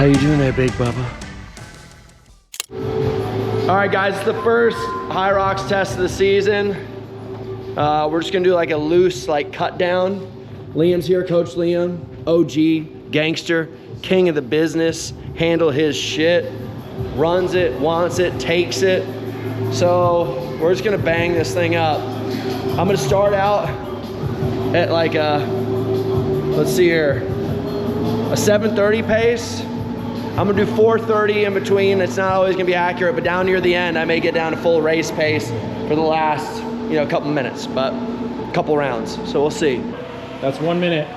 you doing there, Big Bubba? All right, guys, it's the first HYROX test of the season. We're just gonna do like a loose, like cut down. Liam's here, Coach Liam, OG, gangster, king of the business, handle his shit, runs it, wants it, takes it. So we're just gonna bang this thing up. I'm gonna start out at like a, let's see here, a 7:30 pace. I'm gonna do 4:30 in between. It's not always gonna be accurate, but down near the end, I may get down to full race pace for the last, couple minutes, but a couple rounds. So we'll see. That's 1 minute.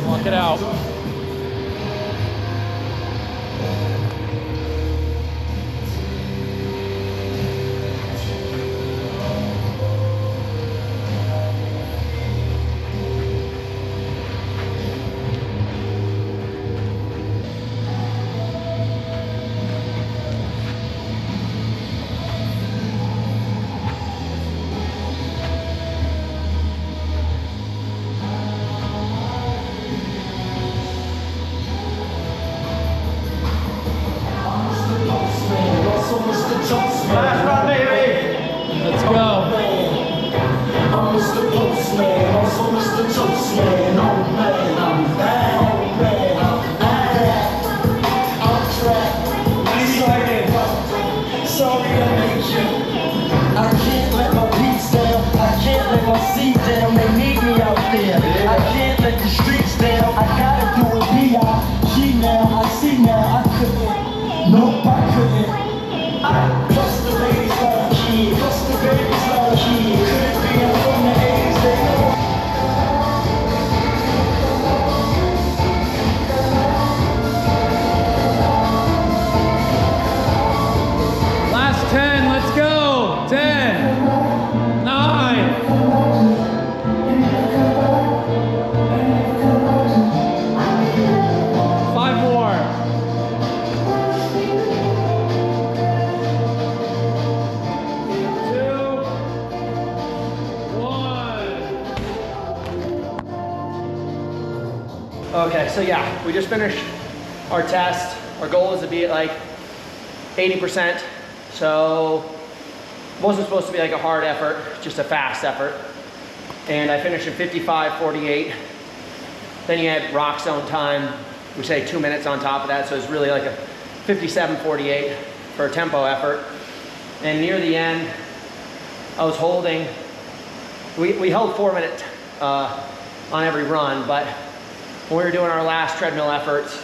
Walk it out. Last run, baby. Let's go. I'm Mr. Postman, also Mr. Toastman. Oh man, I'm bad. Oh man, I'm bad. I'm trapped. Sorry I made you. I can't let my beats down. I can't let my seat down. They need me out there. I can't let the streets down. I gotta do it. B.I.G. now. I see now. I couldn't. Nope, I couldn't. Plus the ladies love kid. Plus the babies love kid. Could it be I'm from the 80s? They know. Last 10, let's go. 10, 9. 5 more. 2, 1. Okay, so yeah, we just finished our test. Our goal is to be at like 80%. So it wasn't supposed to be like a hard effort, just a fast effort. And I finished in 55:48. Then you had rock zone time. We say 2 minutes on top of that. So it's really like a 57:48 for a tempo effort. And near the end, I was holding, we held 4 minutes on every run, but when we were doing our last treadmill efforts,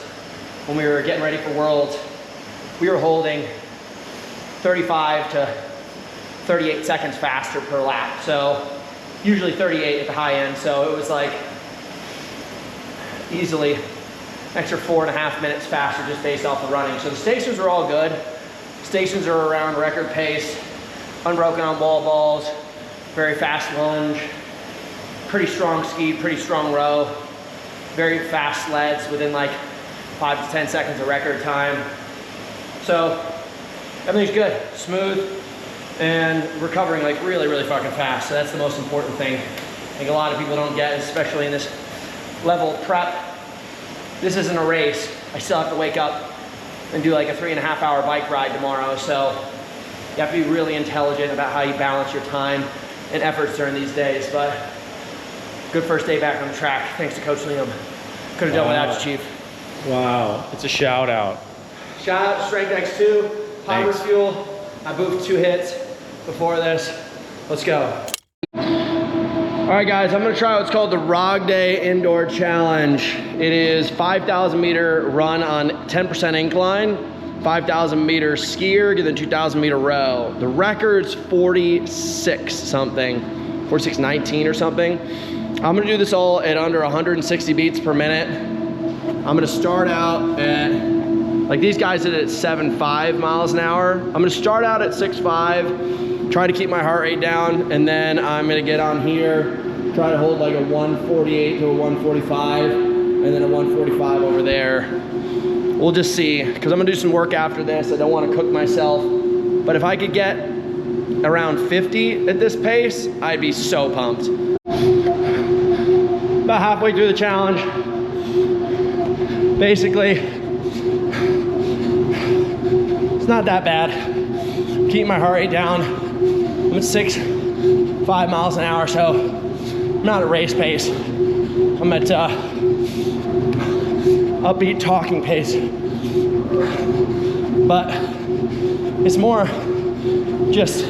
when we were getting ready for Worlds, we were holding 35 to 38 seconds faster per lap. So usually 38 at the high end. So it was like easily extra 4.5 minutes faster just based off the running. So the stations are all good. Stations are around record pace, unbroken on wall balls, very fast lunge, pretty strong ski, pretty strong row, very fast sleds within like 5 to 10 seconds of record time. So everything's good, smooth, and recovering like really, really fucking fast. So that's the most important thing. I think a lot of people don't get, especially in this level of prep. This isn't a race. I still have to wake up and do like a 3.5 hour bike ride tomorrow. So you have to be really intelligent about how you balance your time and efforts during these days. But good first day back on the track. Thanks to Coach Liam. Could have done without you, Chief. Wow, it's a shout out. Shout out to Strength X2, Hyrox Fuel. I boofed 2 hits before this. Let's go. All right, guys, I'm gonna try what's called the ROG Day Indoor Challenge. It is 5,000 meter run on 10% incline, 5,000 meter ski erg, and then 2,000 meter row. The record's 46 something, 46.19 or something. I'm gonna do this all at under 160 beats per minute. I'm gonna start out at, like these guys did it at 7.5 miles an hour. I'm gonna start out at 6.5, try to keep my heart rate down, and then I'm gonna get on here, try to hold like a 148 to a 145, and then a 145 over there. We'll just see, because I'm gonna do some work after this. I don't wanna cook myself, but if I could get around 50 at this pace, I'd be so pumped. About halfway through the challenge. Basically, it's not that bad. Keep my heart rate down. I'm at 6.5 miles an hour, so I'm not at race pace. I'm at upbeat talking pace. But it's more just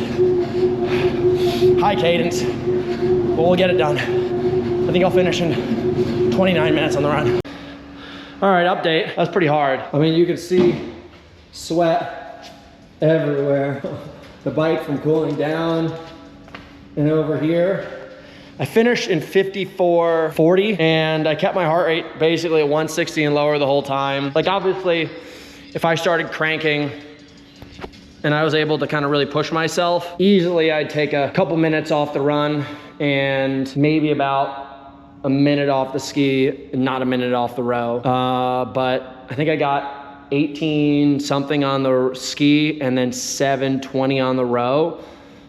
high cadence, but we'll get it done. I think I'll finish in 29 minutes on the run. All right, update. That's pretty hard. I mean, you can see sweat everywhere. The bike from cooling down and over here. I finished in 54:40 and I kept my heart rate basically at 160 and lower the whole time. Like obviously, if I started cranking and I was able to kind of really push myself, easily I'd take a couple minutes off the run and maybe about a minute off the ski, not a minute off the row. But I think I got 18 something on the ski and then 7:20 on the row.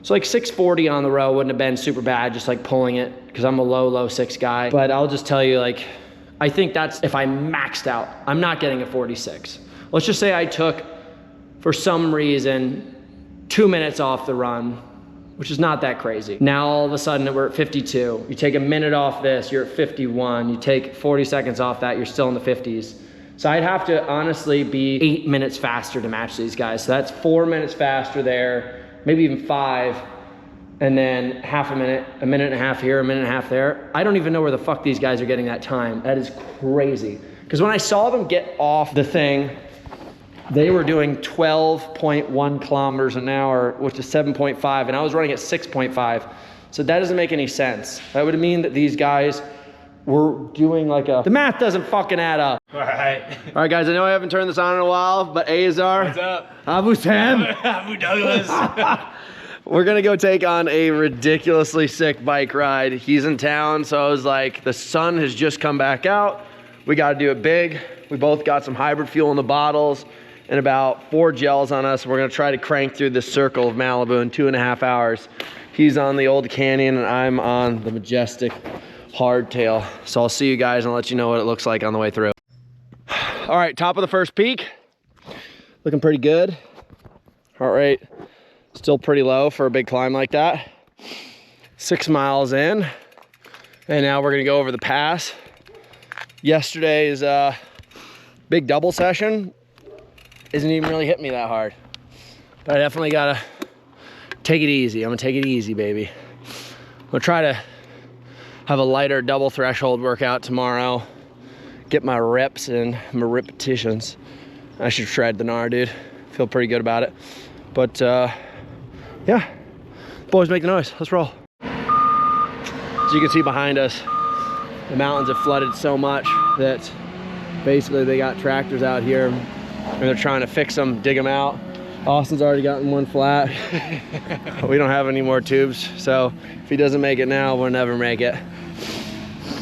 So like 6:40 on the row wouldn't have been super bad, just like pulling it, because I'm a low 6 guy. But I'll just tell you, like, I think that's if I maxed out. I'm not getting a 46. Let's just say I took, for some reason, 2 minutes off the run, which is not that crazy. Now all of a sudden we're at 52. You take a minute off this, you're at 51. You take 40 seconds off that, you're still in the 50s. So I'd have to honestly be 8 minutes faster to match these guys. So that's 4 minutes faster there, maybe even 5, and then half a minute and a half here, a minute and a half there. I don't even know where the fuck these guys are getting that time. That is crazy. Because when I saw them get off the thing, they were doing 12.1 kilometers an hour, which is 7.5, and I was running at 6.5. So that doesn't make any sense. That would mean that these guys were doing like the math doesn't fucking add up. All right. All right, guys, I know I haven't turned this on in a while, but Azar. What's up? Abu Sam. Abu Douglas. We're gonna go take on a ridiculously sick bike ride. He's in town, so I was like, the sun has just come back out. We gotta do it big. We both got some hybrid fuel in the bottles and about 4 gels on us. We're gonna try to crank through this circle of Malibu in 2.5 hours. He's on the old Canyon and I'm on the majestic hardtail. So I'll see you guys and I'll let you know what it looks like on the way through. All right, top of the first peak. Looking pretty good. Heart rate still pretty low for a big climb like that. 6 miles in. And now we're gonna go over the pass. Yesterday's big double session isn't even really hitting me that hard. But I definitely gotta take it easy. I'm gonna take it easy, baby. I'm gonna try to have a lighter double threshold workout tomorrow. Get my reps and my repetitions. I should shred the gnar, dude. Feel pretty good about it. But yeah, boys make the noise. Let's roll. you can see behind us, the mountains have flooded so much that basically they got tractors out here and they're trying to fix them, dig them out. Austin's already gotten one flat. We don't have any more tubes, so if he doesn't make it now, we'll never make it.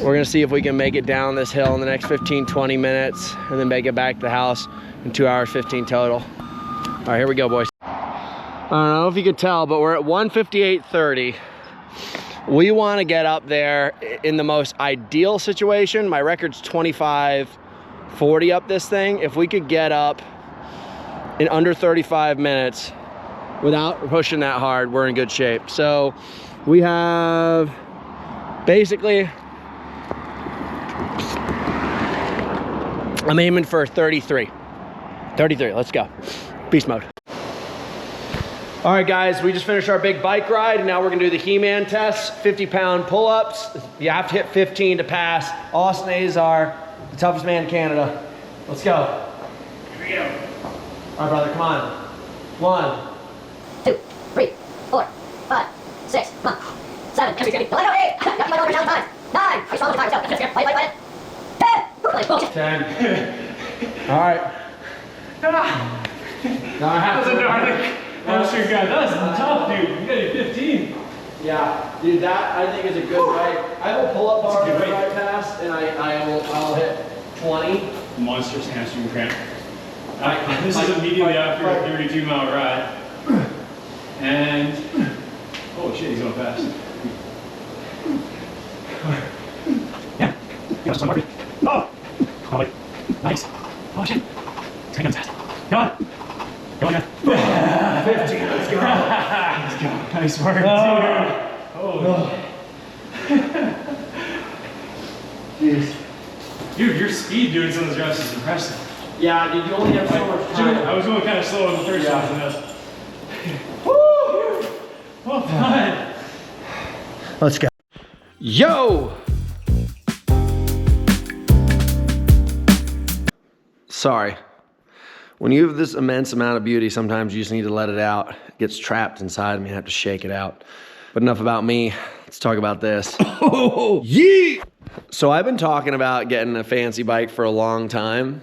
We're gonna see if we can make it down this hill in the next 15-20 minutes and then make it back to the house in 2 hours 15 total. All right, here we go, boys. I don't know if you could tell, but we're at 1:58:30. We want to get up there in the most ideal situation. My record's 25:40 up this thing. If we could get up in under 35 minutes without pushing that hard, we're in good shape. So we have basically, I'm aiming for 33. 33, let's go. Beast mode. All right, guys, we just finished our big bike ride, and now we're gonna do the He-Man test, 50-pound pull-ups. You have to hit 15 to pass. Austin Azar, the toughest man in Canada. Let's go. Here we go. All right, brother, come on. 1, 2, 3, 4, 5, 6, 7, 8, 9. Wait. 10. All right. Now I have to. Hamstring guy, that's tough, dude. You gotta do 15. Yeah, dude, that I think is a good bike. I have a pull-up bar that I pass, and I'll hit 20. Monstrous hamstring cramp. This is immediately after a 32-mile ride. And, oh shit, he's going fast. Yeah. Oh! Oh, wait. Nice. Oh shit. It's gonna go fast. Come on. Go on, 15, let's go. Let's go. Nice work, dude. Oh. Jeez. Dude, your speed doing some of those reps is impressive. Yeah, dude, you only have so much time. I was going kind of slow on the first one. Woo! Well done. Let's go. Yo! Sorry. When you have this immense amount of beauty, sometimes you just need to let it out. It gets trapped inside me, I have to shake it out. But enough about me, let's talk about this. Oh, yeah! So I've been talking about getting a fancy bike for a long time,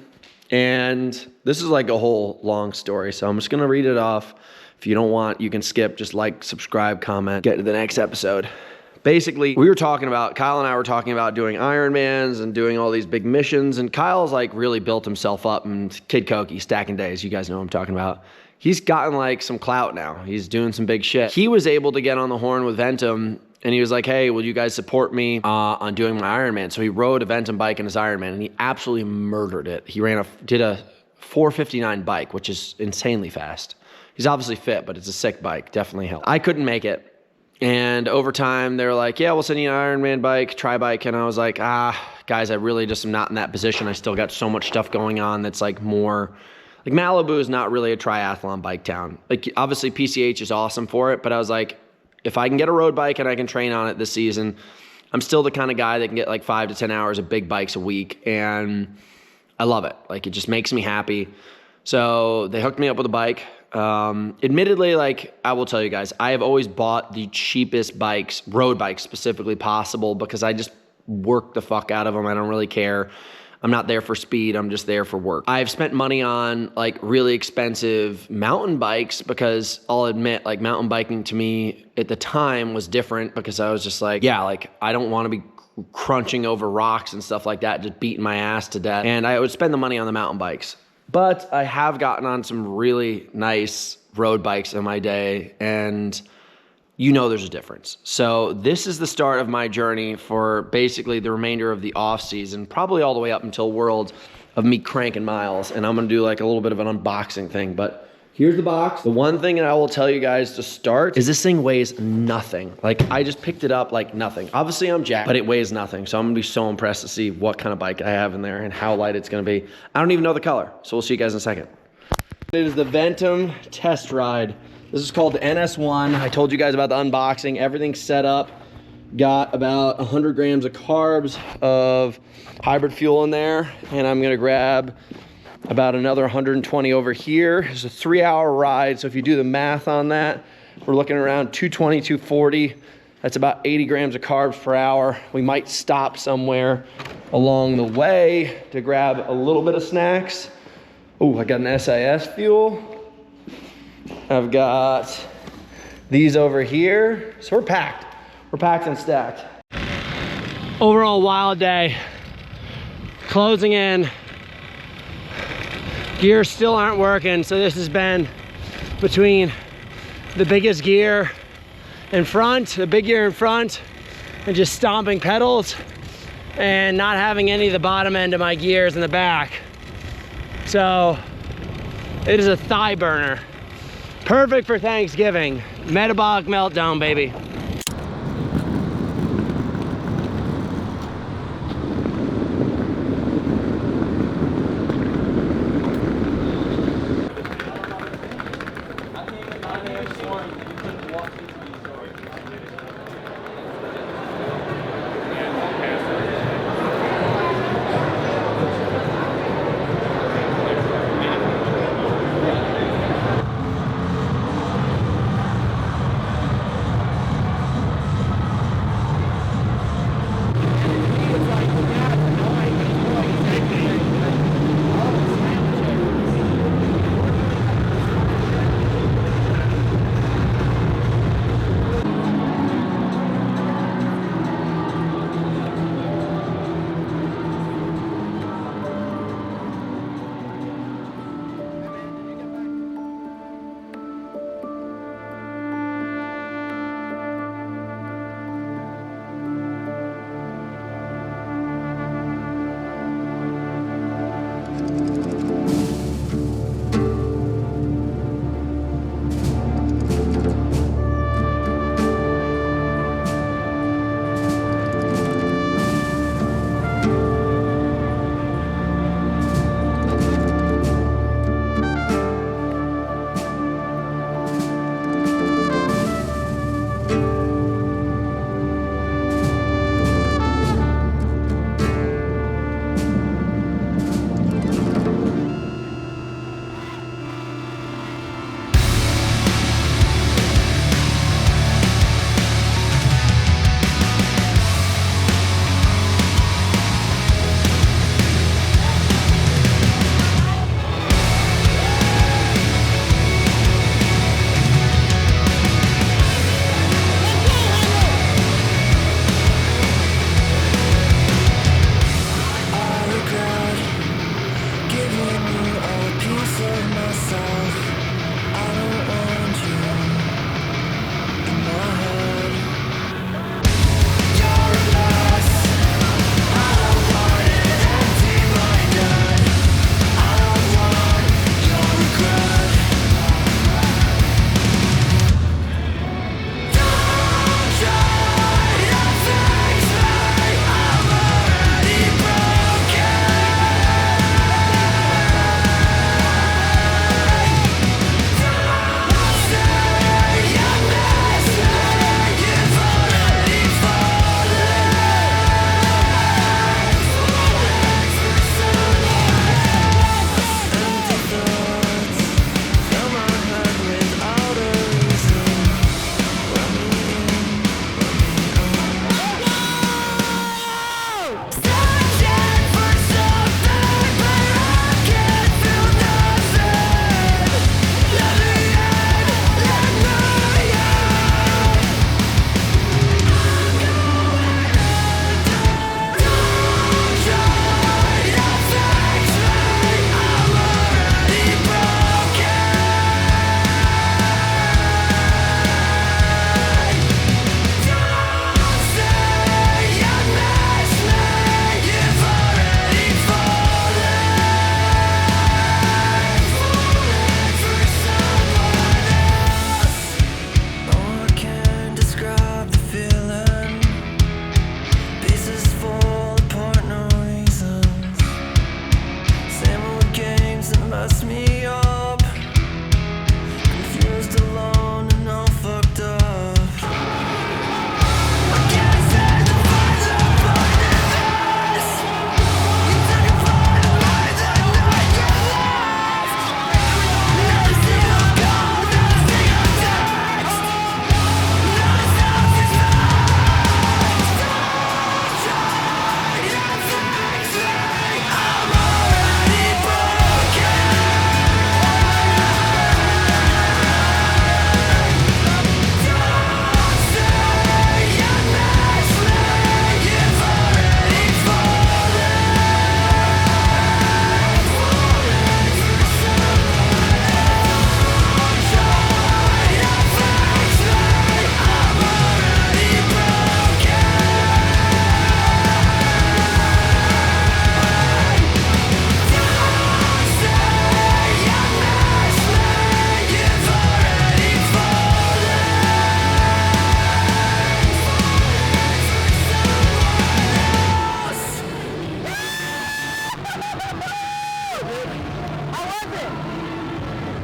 and this is like a whole long story, so I'm just gonna read it off. If you don't want, you can skip, just like, subscribe, comment, get to the next episode. Basically, Kyle and I were talking about doing Ironmans and doing all these big missions, and Kyle's like really built himself up, and Kid Koki, stacking days, you guys know what I'm talking about. He's gotten like some clout now. He's doing some big shit. He was able to get on the horn with Ventum, and he was like, hey, will you guys support me on doing my Ironman? So he rode a Ventum bike in his Ironman, and he absolutely murdered it. He did a 4:59 bike, which is insanely fast. He's obviously fit, but it's a sick bike, definitely helped. I couldn't make it. And over time, they were like, yeah, we'll send you an Ironman bike, tri-bike. And I was like, guys, I really just am not in that position. I still got so much stuff going on that's like more, like Malibu is not really a triathlon bike town. Like obviously PCH is awesome for it, but I was like, if I can get a road bike and I can train on it this season, I'm still the kind of guy that can get like 5 to 10 hours of big bikes a week. And I love it. Like it just makes me happy. So they hooked me up with a bike. Admittedly, like I will tell you guys, I have always bought the cheapest bikes, road bikes specifically possible, because I just work the fuck out of them. I don't really care. I'm not there for speed. I'm just there for work. I've spent money on like really expensive mountain bikes because I'll admit like mountain biking to me at the time was different because I was just like, yeah, like I don't want to be crunching over rocks and stuff like that, just beating my ass to death. And I would spend the money on the mountain bikes. But I have gotten on some really nice road bikes in my day, and you know there's a difference. So this is the start of my journey for basically the remainder of the off season, probably all the way up until World, of me cranking miles. And I'm gonna do like a little bit of an unboxing thing, but here's the box. The one thing that I will tell you guys to start is this thing weighs nothing. Like I just picked it up like nothing. Obviously I'm jacked, but it weighs nothing. So I'm gonna be so impressed to see what kind of bike I have in there and how light it's gonna be. I don't even know the color. So we'll see you guys in a second. It is the Ventum test ride. This is called the NS1. I told you guys about the unboxing. Everything's set up. Got about 100 grams of carbs of hybrid fuel in there. And I'm gonna grab about another 120 over here. It's a 3-hour ride. So if you do the math on that, we're looking around 220, 240 That's about 80 grams of carbs per hour. We might stop somewhere along the way to grab a little bit of snacks. Oh, I got an SIS fuel. I've got these over here. So we're packed. We're packed and stacked. Overall wild day. Closing in. Gears still aren't working, so this has been between the biggest gear in front, the big gear in front, and just stomping pedals and not having any of the bottom end of my gears in the back. So it is a thigh burner. Perfect for Thanksgiving. Metabolic meltdown, baby.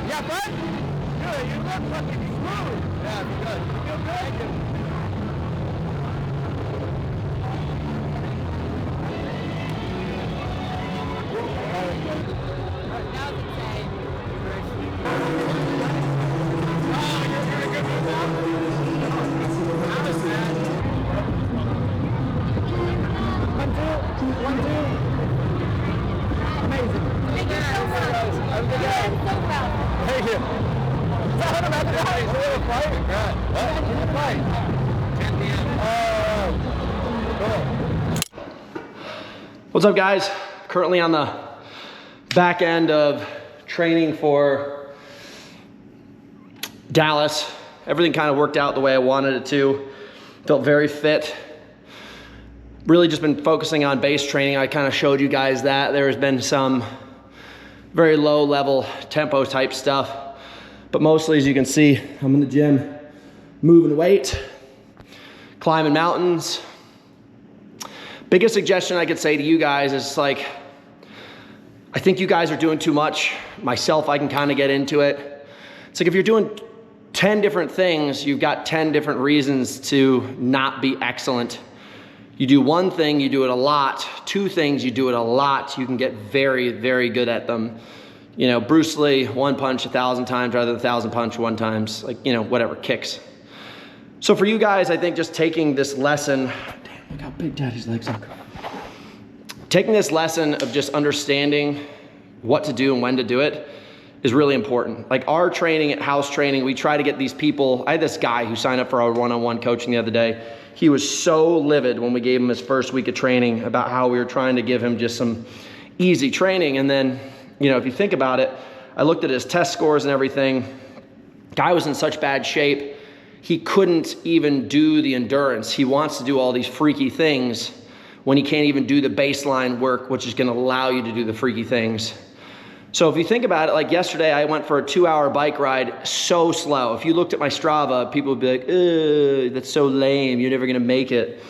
Yeah, bud? Good, you look fucking smooth. Yeah, good. You feel good? Thank you. Thank you. What's up, guys? Currently on the back end of training for Dallas. Everything kind of worked out the way I wanted it to. Felt very fit. Really just been focusing on base training. I kind of showed you guys that. There has been some very low level tempo type stuff, but mostly, as you can see, I'm in the gym moving weight, climbing mountains. Biggest suggestion I could say to you guys is like, I think you guys are doing too much. Myself, I can kind of get into it. It's like if you're doing 10 different things, you've got 10 different reasons to not be excellent. You do one thing, you do it a lot. Two things, you do it a lot. You can get very, very good at them. You know, Bruce Lee, one punch 1,000 times rather than 1,000 punch one times. Like, you know, whatever, kicks. So for you guys, I think just taking this lesson, damn, look how big Daddy's legs are. Taking this lesson of just understanding what to do and when to do it is really important. Like our training at house training, we try to get these people. I had this guy who signed up for our one-on-one coaching the other day. He was so livid when we gave him his first week of training about how we were trying to give him just some easy training. And then, you know, if you think about it, I looked at his test scores and everything. Guy was in such bad shape, he couldn't even do the endurance. He wants to do all these freaky things when he can't even do the baseline work, which is gonna allow you to do the freaky things. So if you think about it, like yesterday, I went for a 2-hour bike ride so slow. If you looked at my Strava, people would be like, ugh, that's so lame, you're never gonna make it.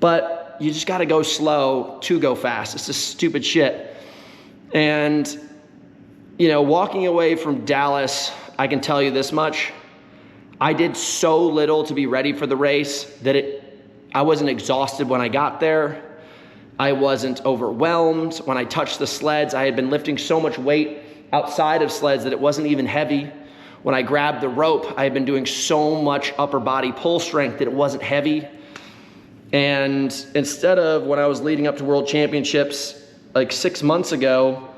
But you just gotta go slow to go fast. It's just stupid shit. And, you know, walking away from Dallas, I can tell you this much. I did so little to be ready for the race that I wasn't exhausted when I got there. I wasn't overwhelmed. When I touched the sleds, I had been lifting so much weight outside of sleds that it wasn't even heavy. When I grabbed the rope, I had been doing so much upper body pull strength that it wasn't heavy. And instead of when I was leading up to World Championships like 6 months ago,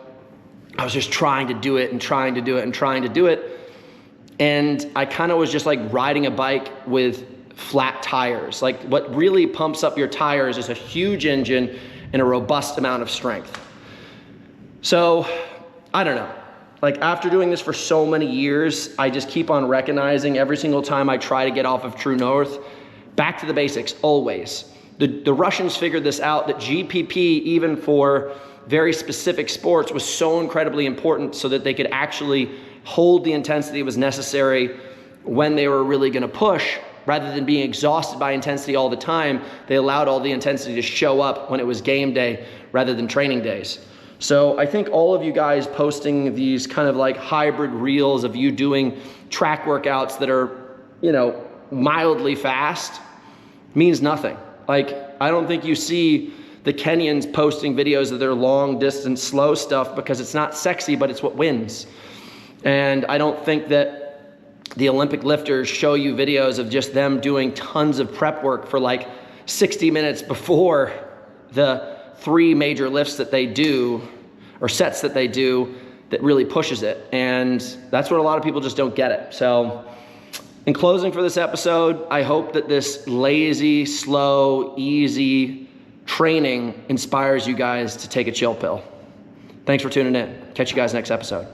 I was just trying to do it and trying to do it and trying to do it. And I kind of was just like riding a bike with flat tires. Like what really pumps up your tires is a huge engine and a robust amount of strength. So I don't know, like after doing this for so many years, I just keep on recognizing every single time I try to get off of True North, back to the basics always. The Russians figured this out, that GPP, even for very specific sports, was so incredibly important so that they could actually hold the intensity that was necessary when they were really gonna push. Rather than being exhausted by intensity all the time, they allowed all the intensity to show up when it was game day rather than training days. So I think all of you guys posting these kind of like hybrid reels of you doing track workouts that are, you know, mildly fast means nothing. Like, I don't think you see the Kenyans posting videos of their long distance slow stuff because it's not sexy, but it's what wins. And I don't think that the Olympic lifters show you videos of just them doing tons of prep work for like 60 minutes before the 3 major lifts that they do, or sets that they do, that really pushes it. And that's what a lot of people just don't get it. So in closing for this episode, I hope that this lazy, slow, easy training inspires you guys to take a chill pill. Thanks for tuning in. Catch you guys next episode.